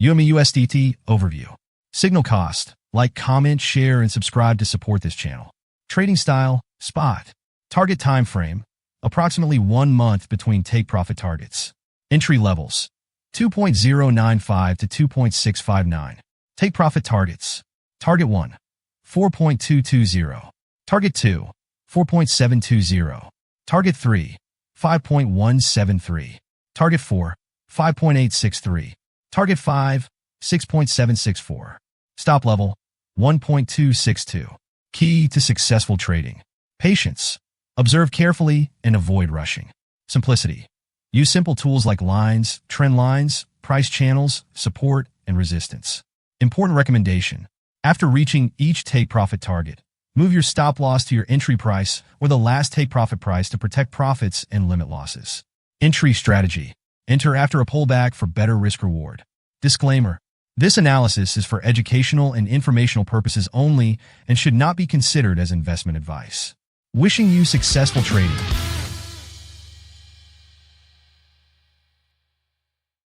USDT Overview. Signal cost. Like, comment, share, and subscribe to support this channel. Trading style. Spot. Target time frame. Approximately 1 month between take-profit targets. Entry levels. 2.095 to 2.659. Take-profit targets. Target 1. 4.220. Target 2. 4.720. Target 3. 5.173. Target 4. 5.863. Target 5. 6.764. Stop level. 1.262. Key to successful trading. Patience. Observe carefully and avoid rushing. Simplicity. Use simple tools like lines, trend lines, price channels, support, and resistance. Important recommendation. After reaching each take-profit target, move your stop loss to your entry price or the last take-profit price to protect profits and limit losses. Entry strategy. Enter after a pullback for better risk-reward. Disclaimer. This analysis is for educational and informational purposes only and should not be considered as investment advice. Wishing you successful trading.